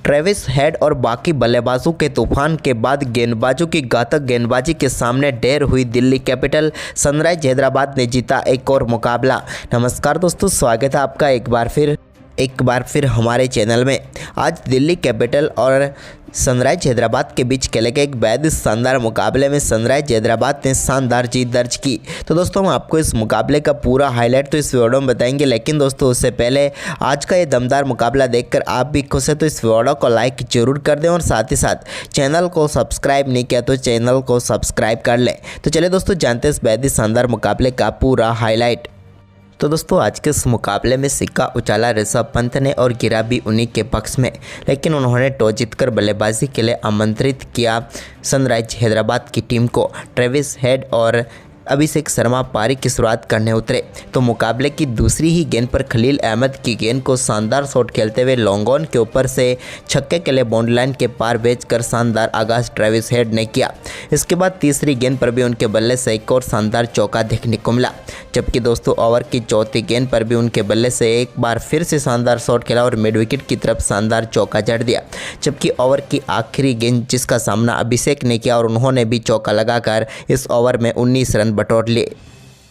Travis head और बाकी बल्लेबाजों के तूफान के बाद गेंदबाजों की घातक गेंदबाजी के सामने ढेर हुई दिल्ली कैपिटल। सनराइज हैदराबाद ने जीता एक और मुकाबला। नमस्कार दोस्तों, स्वागत है आपका एक बार फिर हमारे चैनल में। आज दिल्ली कैपिटल और सनराइज हैदराबाद के बीच खेले गए एक बेहद शानदार मुकाबले में सनराइज हैदराबाद ने शानदार जीत दर्ज की। तो दोस्तों हम आपको इस मुकाबले का पूरा हाईलाइट तो इस वीडियो में बताएंगे, लेकिन दोस्तों उससे पहले आज का ये दमदार मुकाबला देखकर आप भी खुश हैं तो इस वीडियो को लाइक जरूर कर दें और साथ ही साथ चैनल को सब्सक्राइब नहीं किया तो चैनल को सब्सक्राइब कर लें। तो चलिए दोस्तों जानते हैं इस बेहद शानदार मुकाबले का पूरा हाईलाइट। तो दोस्तों आज के इस मुकाबले में सिक्का उछाला ऋषभ पंत ने और गिरा भी उन्हीं के पक्ष में, लेकिन उन्होंने टॉस जीतकर बल्लेबाजी के लिए आमंत्रित किया सनराइज हैदराबाद की टीम को। ट्रेविस हेड और अभिषेक शर्मा पारी की शुरुआत करने उतरे तो मुकाबले की दूसरी ही गेंद पर खलील अहमद की गेंद को शानदार शॉट खेलते हुए लॉन्ग ऑन के ऊपर से छक्के के लिए बाउंड्री लाइन के पार भेजकर शानदार आगाज ट्रेविस हेड ने किया। इसके बाद तीसरी गेंद पर भी उनके बल्ले से एक और शानदार चौका देखने को मिला, जबकि दोस्तों ओवर की चौथी गेंद पर भी उनके बल्ले से एक बार फिर से शानदार शॉट खेला और मिड विकेट की तरफ शानदार चौका जड़ दिया। जबकि ओवर की आखिरी गेंद जिसका सामना अभिषेक ने किया और उन्होंने भी चौका लगाकर इस ओवर में 19 रन बटोर लिए।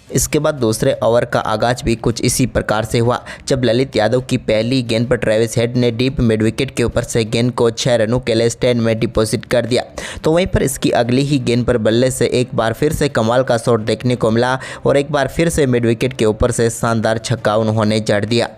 इसके बाद दूसरे ओवर का आगाज भी कुछ इसी प्रकार से हुआ, जब ललित यादव की पहली गेंद पर ट्रेविस हेड ने डीप मिड विकेट के ऊपर से गेंद को 6 रनों के लिए स्टैंड में डिपॉजिट कर दिया। तो वहीं पर इसकी अगली ही गेंद पर बल्ले से एक बार फिर से कमाल का शॉट देखने को मिला और एक बार फिर से मिड विकेट के ऊपर से शानदार छक्का उन्होंने जड़ दिया।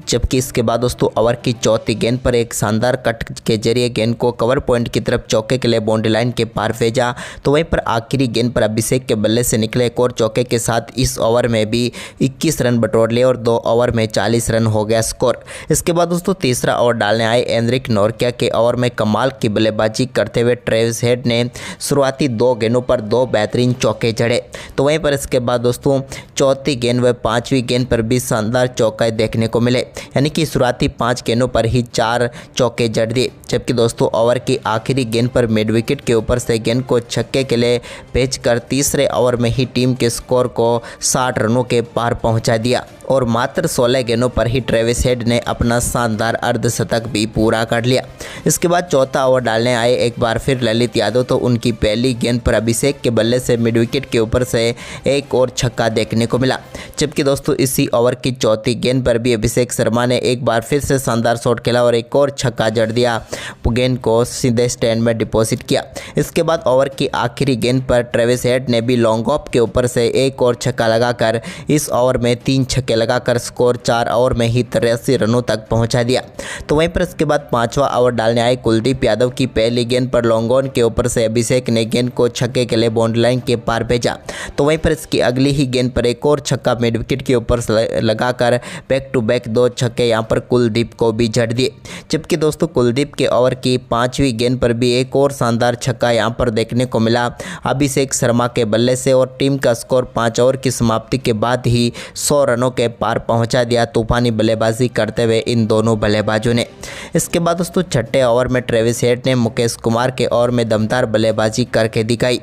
जबकि इसके बाद दोस्तों ओवर की चौथी गेंद पर एक शानदार कट के जरिए गेंद को कवर पॉइंट की तरफ चौके के लिए बाउंड्री लाइन के पार भेजा। तो वहीं पर आखिरी गेंद पर अभिषेक के बल्ले से निकले एक और चौके के साथ इस ओवर में भी 21 रन बटोर लिए और 2 ओवर में 40 रन हो गया स्कोर। इसके बाद दोस्तों तीसरा ओवर डालने आए एनरिक नोरकिया के ओवर में कमाल की बल्लेबाजी करते हुए ट्रेविस हेड ने शुरुआती 2 गेंदों पर 2 बेहतरीन चौके जड़े। तो वहीं पर इसके बाद दोस्तों चौथी गेंद व 5वीं गेंद पर भी शानदार चौके देखने को मिले, यानी कि शुरुआती 5 गेंदों पर ही 4 चौके जड़ दिए। जबकि दोस्तों ओवर की आखिरी गेंद पर मिड विकेट के ऊपर से गेंद को छक्के के लिए भेजकर तीसरे ओवर में ही टीम के स्कोर को 60 रनों के पार पहुंचा दिया और मात्र 16 गेंदों पर ही ट्रेविस हेड ने अपना शानदार अर्धशतक भी पूरा कर लिया। इसके बाद चौथा ओवर डालने आए एक बार फिर ललित यादव, तो उनकी पहली गेंद पर अभिषेक के बल्ले से मिड विकेट के ऊपर से एक और छक्का देखने को मिला। जबकि दोस्तों इसी ओवर की चौथी गेंद पर भी अभिषेक शर्मा ने एक बार फिर से शानदार शॉट खेला और एक और छक्का जड़ दिया, गेंद को सीधे स्टैंड में डिपॉजिट किया। इसके बाद ओवर की आखिरी गेंद पर ट्रेविस हेड ने भी लॉन्ग ऑफ के ऊपर से एक और छक्का लगाकर इस ओवर में 3 छक्के लगाकर स्कोर 4 ओवर में ही 83 रनों तक पहुंचा दिया। तो वहीं पर इसके बाद 5वां ओवर डालने आए कुलदीप यादव की पहली गेंद पर लॉन्ग ऑन के ऊपर से अभिषेक ने गेंद को छक्के के लिए बाउंड्री लाइन के पार भेजा। तो वहीं पर इसकी अगली ही गेंद पर एक और छक्का मिड विकेट के ऊपर लगाकर बैक टू बैक 2 छक्के यहां पर कुलदीप को भी जड़ दिए। जबकि दोस्तों कुलदीप के ओवर की 5वीं गेंद पर भी एक और शानदार छक्का यहां पर देखने को मिला अभिषेक शर्मा के बल्ले से और टीम का स्कोर 5 ओवर की समाप्ति के बाद ही 100 रनों के पार पहुंचा दिया तूफानी बल्लेबाजी करते हुए इन दोनों बल्लेबाजों ने। इसके बाद दोस्तों 6ठे ओवर में ट्रेविस हेड ने मुकेश कुमार के ओवर में दमदार बल्लेबाजी करके दिखाई।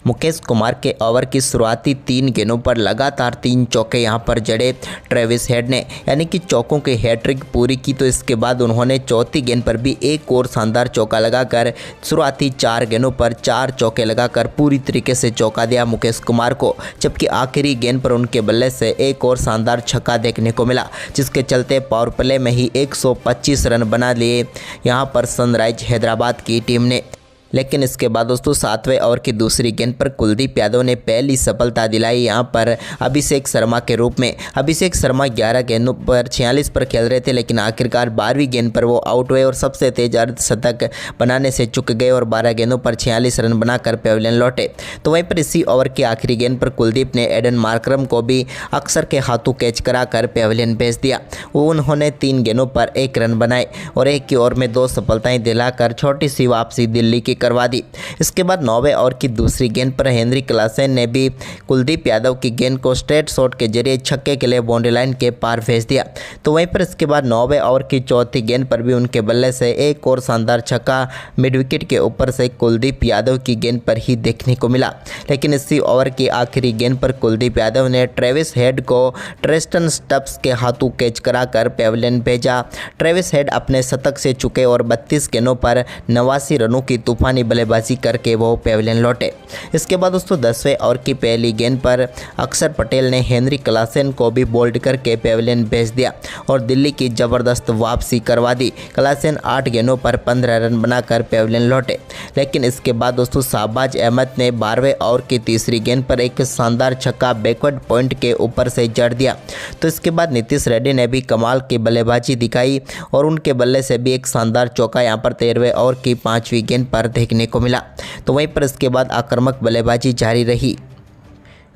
मुकेश कुमार के ओवर की शुरुआती 3 गेंदों पर लगातार 3 चौके यहां पर जड़े ट्रेविस हेड ने, यानी कि चौकों की हैट्रिक पूरी की। तो इसके बाद उन्होंने चौथी गेंद पर भी एक और शानदार चौका लगाकर शुरुआती 4 गेंदों पर 4 चौके लगाकर पूरी तरीके से चौका दिया मुकेश कुमार को। जबकि आखिरी गेंद पर उनके बल्ले से एक और शानदार छक्का देखने को मिला, जिसके चलते पावर प्ले में ही 125 रन बना लिए यहाँ पर सनराइज हैदराबाद की टीम ने। लेकिन इसके बाद दोस्तों 7वें ओवर की दूसरी गेंद पर कुलदीप यादव ने पहली सफलता दिलाई यहाँ पर अभिषेक शर्मा के रूप में। अभिषेक शर्मा 11 गेंदों पर 46 पर खेल रहे थे, लेकिन आखिरकार 12वीं गेंद पर वो आउट हुए और सबसे तेज अर्धशतक बनाने से चूक गए और 12 गेंदों पर 46 रन बनाकर पेविलियन लौटे। तो वहीं पर इसी ओवर की आखिरी गेंद पर कुलदीप ने एडन मार्करम को भी अक्सर के हाथों कैच कराकर पेविलियन भेज दिया। वो उन्होंने 3 गेंदों पर 1 रन बनाए और एक की ओवर में 2 सफलताएं दिलाकर छोटी सी वापसी दिल्ली की करवा दी। इसके बाद 9वें ओवर की दूसरी गेंद पर हेनरी क्लासेन ने भी कुलदीप यादव की गेंद को स्ट्रेट शॉट के जरिए छक्के के लिए बाउंड्री लाइन के पार भेज दिया। तो वहीं पर इसके बाद 9वें ओवर की चौथी गेंद पर भी उनके बल्ले से एक और शानदार छक्का मिड विकेट के ऊपर से कुलदीप यादव की गेंद पर ही देखने को मिला। लेकिन इसी ओवर की आखिरी गेंद पर कुलदीप यादव ने ट्रेविस हेड को ट्रेस्टन स्टब्स के हाथों कैच कराकर पेविलियन भेजा। ट्रेविस हेड अपने शतक से चुके और 32 गेंदों पर 89 रनों की तूफानी बल्लेबाजी करके वो पेविलियन लौटे। इसके बाद दोस्तों 10वें ओवर की पहली गेंद पर अक्षर पटेल ने हेनरी क्लासेन को भी बोल्ड करके पेविलियन भेज दिया और दिल्ली की ज़बरदस्त वापसी करवा दी। क्लासेन 8 गेंदों पर 15 रन बनाकर पेविलियन लौटे। लेकिन इसके बाद दोस्तों शाहबाज अहमद ने 12वें ओवर की तीसरी गेंद पर एक शानदार छक्का बैकवर्ड पॉइंट के ऊपर से जड़ दिया। तो इसके बाद नीतीश रेड्डी ने भी कमाल की बल्लेबाजी दिखाई और उनके बल्ले से भी एक शानदार चौका यहां पर 13वें ओवर की 5वीं गेंद पर देखने को मिला। तो वहीं पर इसके बाद आक्रामक बल्लेबाजी जारी रही।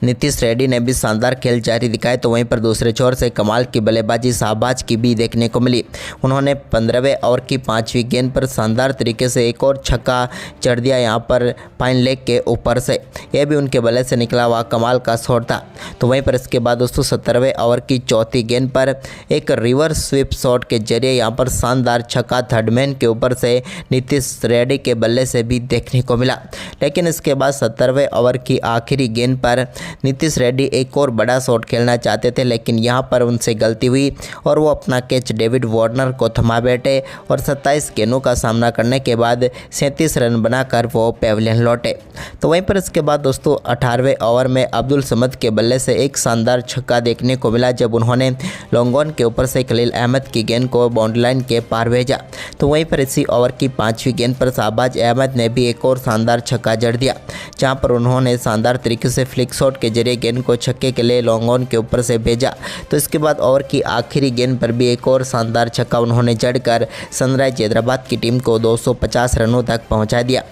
नीतीश रेड्डी ने भी शानदार खेल जारी दिखाए। तो वहीं पर दूसरे छोर से कमाल की बल्लेबाजी शाहबाज की भी देखने को मिली। उन्होंने 15वें ओवर की 5वीं गेंद पर शानदार तरीके से एक और छक्का चढ़ दिया यहां पर फाइन लेग के ऊपर से। यह भी उनके बल्ले से निकला हुआ कमाल का शॉट था। तो वहीं पर इसके बाद दोस्तों 17वें ओवर की चौथी गेंद पर एक रिवर्स स्वीप शॉट के जरिए यहाँ पर शानदार छक्का थर्डमैन के ऊपर से नीतीश रेड्डी के बल्ले से भी देखने को मिला। लेकिन इसके बाद 17वें ओवर की आखिरी गेंद पर नीतीश रेड्डी एक और बड़ा शॉट खेलना चाहते थे, लेकिन यहां पर उनसे गलती हुई और वो अपना कैच डेविड वार्नर को थमा बैठे और 27 गेंदों का सामना करने के बाद 37 रन बनाकर वो पेविलियन लौटे। तो वहीं पर इसके बाद दोस्तों 18वें ओवर में अब्दुल समद के बल्ले से एक शानदार छक्का देखने को मिला जब उन्होंने लॉन्ग ऑन के ऊपर से खलील अहमद की गेंद को बाउंड्री लाइन के पार भेजा। तो वहीं पर इसी ओवर की 5वीं गेंद पर शाहबाज अहमद ने भी एक और शानदार छक्का जड़ दिया, जहां पर उन्होंने शानदार तरीके से फ्लिक शॉट के जरिए गेंद को छक्के के लिए लॉन्ग ऑन के ऊपर से भेजा। तो इसके बाद ओवर की आखिरी गेंद पर भी एक और शानदार छक्का उन्होंने जड़कर सनराइज हैदराबाद की टीम को 250 रनों तक पहुंचा दिया।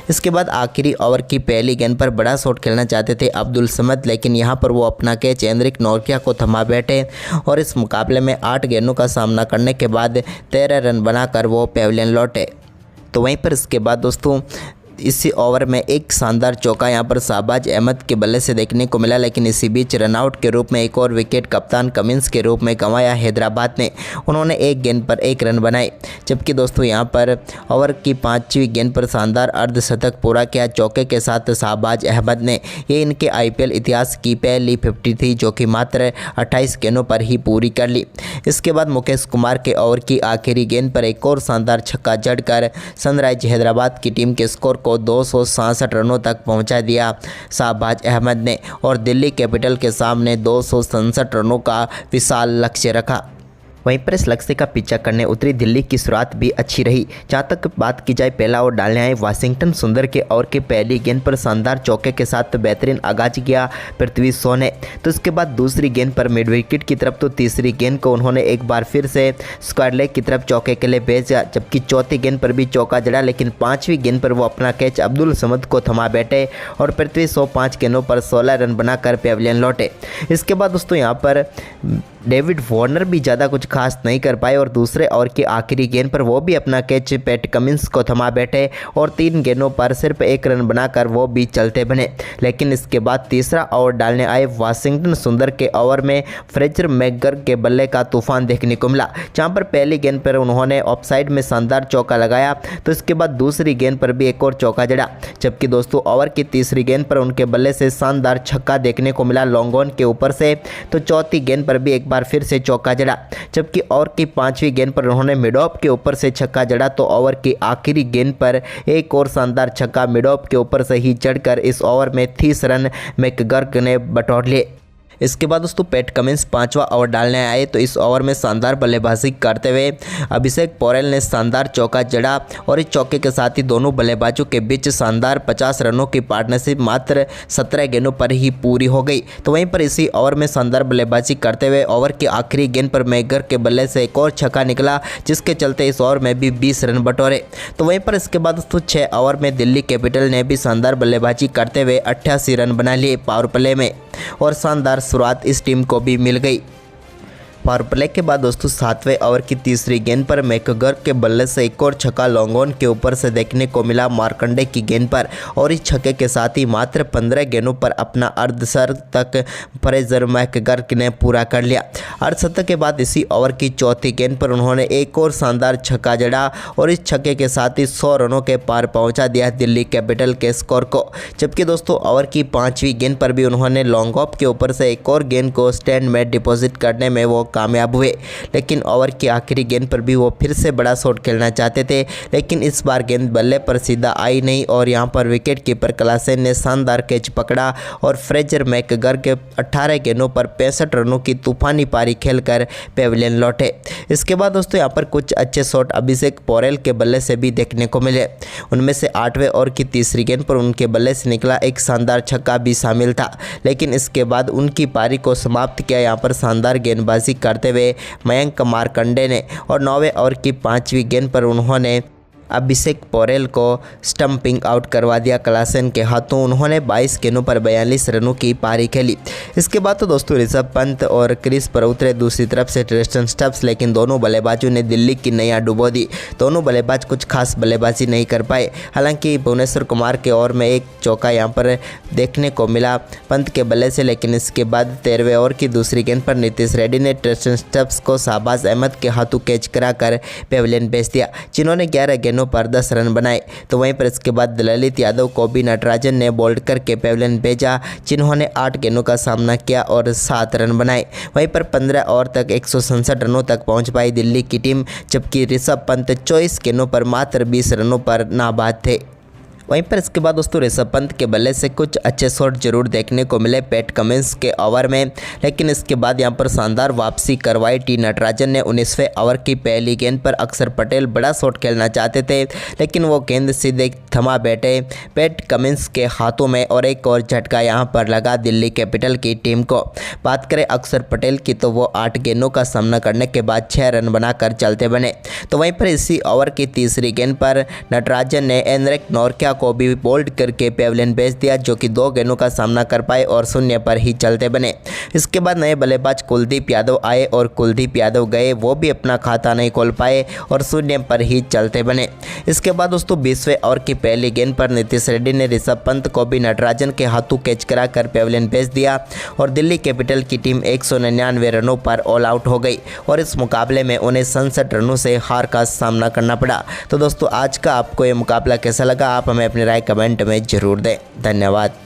इसके बाद आखिरी ओवर की पहली गेंद पर बड़ा शॉट खेलना चाहते थे अब्दुल समद, लेकिन यहां पर वो अपना कैच एंड्रिक नोरकिया को थमा बैठे और इस मुकाबले में 8 गेंदों का सामना करने के बाद 13 रन बनाकर वो पेविलियन लौटे। तो वहीं पर इसके बाद दोस्तों इसी ओवर में एक शानदार चौका यहां पर शाहबाज अहमद के बल्ले से देखने को मिला, लेकिन इसी बीच रनआउट के रूप में एक और विकेट कप्तान कमिंस के रूप में गंवाया हैदराबाद ने। उन्होंने एक गेंद पर 1 रन बनाए, जबकि दोस्तों यहां पर ओवर की 5वीं गेंद पर शानदार अर्धशतक पूरा किया चौके के साथ शाहबाज अहमद ने। ये इनके IPL इतिहास की पहली 50 थी जो कि मात्र 28 गेंदों पर ही पूरी कर ली। इसके बाद मुकेश कुमार के ओवर की आखिरी गेंद पर एक और शानदार छक्का जड़कर सनराइज हैदराबाद की टीम के स्कोर को 267 रनों तक पहुंचा दिया शाहबाज अहमद ने और दिल्ली कैपिटल के सामने 267 रनों का विशाल लक्ष्य रखा। वहीं पर इस लक्ष्य का पीछा करने उतरी दिल्ली की शुरुआत भी अच्छी रही। जहां तक बात की जाए पहला ओवर डालने आए वाशिंगटन सुंदर के ओवर की पहली गेंद पर शानदार चौके के साथ बेहतरीन आगाज किया पृथ्वी शॉ ने। तो इसके बाद दूसरी गेंद पर मिड विकेट की तरफ, तो तीसरी गेंद को उन्होंने एक बार फिर से स्क्वायर लेग की तरफ चौके के लिए भेजा, जबकि चौथी गेंद पर भी चौका जड़ा, लेकिन 5वीं गेंद पर वो अपना कैच अब्दुल समद को थमा बैठे और पृथ्वी शॉ 5 गेंदों पर 16 रन बनाकर पेविलियन लौटे। इसके बाद दोस्तों यहाँ पर डेविड वार्नर भी ज़्यादा कुछ खास नहीं कर पाए और दूसरे ओवर की आखिरी गेंद पर वो भी अपना कैच पैट कमिंस को थमा बैठे और 3 गेंदों पर सिर्फ 1 रन बनाकर वो भी चलते बने। लेकिन इसके बाद तीसरा ओवर डालने आए वाशिंगटन सुंदर के ओवर में फ्रेजर मैकगर के बल्ले का तूफान देखने को मिला, जहां पर पहली गेंद पर उन्होंने ऑफसाइड में शानदार चौका लगाया। तो इसके बाद दूसरी गेंद पर भी एक और चौका जड़ा, जबकि दोस्तों ओवर की तीसरी गेंद पर उनके बल्ले से शानदार छक्का देखने को मिला लॉन्ग ऑन के ऊपर से। तो चौथी गेंद पर भी एक बार फिर से चौका जड़ा, जबकि ओवर की 5वीं गेंद पर उन्होंने मिड ऑफ के ऊपर से छक्का जड़ा। तो ओवर की आखिरी गेंद पर एक और शानदार छक्का मिड ऑफ के ऊपर से ही चढ़कर इस ओवर में 30 रन मैकगर्क ने बटोर लिए। इसके बाद दोस्तों पैट कमिंस 5वां ओवर डालने आए, तो इस ओवर में शानदार बल्लेबाजी करते हुए अभिषेक पोरेल ने शानदार चौका जड़ा और इस चौके के साथ ही दोनों बल्लेबाजों के बीच शानदार 50 रनों की पार्टनरशिप मात्र 17 गेंदों पर ही पूरी हो गई। तो वहीं पर इसी ओवर में शानदार बल्लेबाजी करते हुए ओवर की आखिरी गेंद पर मैकगर के बल्ले से एक और छक्का निकला, जिसके चलते इस ओवर में भी 20 रन बटोरे। तो वहीं पर इसके बाद दोस्तों 6 ओवर में दिल्ली कैपिटल ने भी शानदार बल्लेबाजी करते हुए 88 रन बना लिए पावर प्ले में और शानदार शुरुआत इस टीम को भी मिल गई। पावर प्ले के बाद दोस्तों 7वें ओवर की तीसरी गेंद पर मैकगर के बल्ले से एक और छक्का लॉन्ग ऑन के ऊपर से देखने को मिला मार्कंडे की गेंद पर, और इस छक्के के साथ ही मात्र 15 गेंदों पर अपना अर्धशतक फ्रेजर मैकगर ने पूरा कर लिया। अर्धशतक के बाद इसी ओवर की चौथी गेंद पर उन्होंने एक और शानदार छक्का जड़ा और इस छक्के के साथ ही 100 रनों के पार पहुंचा दिया दिल्ली कैपिटल के स्कोर को। जबकि दोस्तों ओवर की 5वीं गेंद पर भी उन्होंने लॉन्ग ऑफ के ऊपर से एक और गेंद को स्टैंड में डिपॉजिट करने में वो कामयाब हुए, लेकिन ओवर की आखिरी गेंद पर भी वो फिर से बड़ा शॉट खेलना चाहते थे, लेकिन इस बार गेंद बल्ले पर सीधा आई नहीं और यहां पर विकेट कीपर क्लासेन ने शानदार कैच पकड़ा और फ्रेजर मैकगर के 18 गेंदों पर 65 रनों की तूफानी पारी खेलकर पेविलियन लौटे। इसके बाद दोस्तों यहां पर कुछ अच्छे शॉट अभिषेक पोरेल के बल्ले से भी देखने को मिले। उनमें से 8वें ओवर की तीसरी गेंद पर उनके बल्ले से निकला एक शानदार छक्का भी शामिल था, लेकिन इसके बाद उनकी पारी को समाप्त किया यहाँ पर शानदार गेंदबाजी करते हुए मयंक मार्कंडे ने, और 9वें ओवर की 5वीं गेंद पर उन्होंने अभिषेक पोरेल को स्टंपिंग आउट करवा दिया क्लासेन के हाथों। उन्होंने 22 गेंदों पर 42 रनों की पारी खेली। इसके बाद तो दोस्तों ऋषभ पंत और क्रीज पर उतरे दूसरी तरफ से ट्रिस्टन स्टब्स, लेकिन दोनों बल्लेबाजों ने दिल्ली की नैया डुबो दी। दोनों बल्लेबाज कुछ खास बल्लेबाजी नहीं कर पाए। हालांकि भुवनेश्वर कुमार के ओवर में एक चौका यहां पर देखने को मिला पंत के बल्ले से, लेकिन इसके बाद 13वें ओवर की दूसरी गेंद पर नीतीश रेड्डी ने ट्रिस्टन स्टब्स को शाहबाज अहमद के हाथों कैच कराकर पेविलियन भेज दिया, जिन्होंने 11 गेंदों पर 10 रन बनाए। तो वहीं पर इसके बाद ललित यादव को भी नटराजन ने बोल्ड करके पेविलियन भेजा, जिन्होंने 8 गेंदों का सामना किया और 7 रन बनाए। वहीं पर 15 ओवर तक 167 रनों तक पहुंच पाई दिल्ली की टीम, जबकि ऋषभ पंत 24 गेंदों पर मात्र 20 रनों पर नाबाद थे। वहीं पर इसके बाद दोस्तों ऋषभ पंत के बल्ले से कुछ अच्छे शॉट जरूर देखने को मिले पैट कमिंस के ओवर में, लेकिन इसके बाद यहां पर शानदार वापसी करवाई टी नटराजन ने। 19वें ओवर की पहली गेंद पर अक्षर पटेल बड़ा शॉट खेलना चाहते थे, लेकिन वो गेंद सीधे थमा बैठे पैट कमिंस के हाथों में, और एक और झटका यहां पर लगा दिल्ली कैपिटल की टीम को। बात करें अक्षर पटेल की तो वो 8 गेंदों का सामना करने के बाद 6 रन बनाकर चलते बने। तो वहीं पर इसी ओवर की तीसरी गेंद पर नटराजन ने एनरिक नोरकिया को भी बोल्ड करके पेविलियन भेज दिया, जो कि 2 गेंदों का सामना कर पाए और 0 पर ही चलते बने। इसके बाद नए बल्लेबाज कुलदीप यादव आए और कुलदीप यादव गए, वो भी अपना खाता नहीं खोल पाए और 0 पर ही चलते बने। इसके बाद दोस्तों 20वें ओवर की पहली गेंद पर नीतीश रेड्डी ने ऋषभ पंत को भी नटराजन के हाथों कैच कराकर पेविलियन भेज दिया और दिल्ली कैपिटल की टीम 199 रनों पर ऑल आउट हो गई और इस मुकाबले में उन्हें 67 रनों से हार का सामना करना पड़ा। तो दोस्तों आज का आपको ये मुकाबला कैसा लगा, आप हमें अपनी राय कमेंट में जरूर दें। धन्यवाद।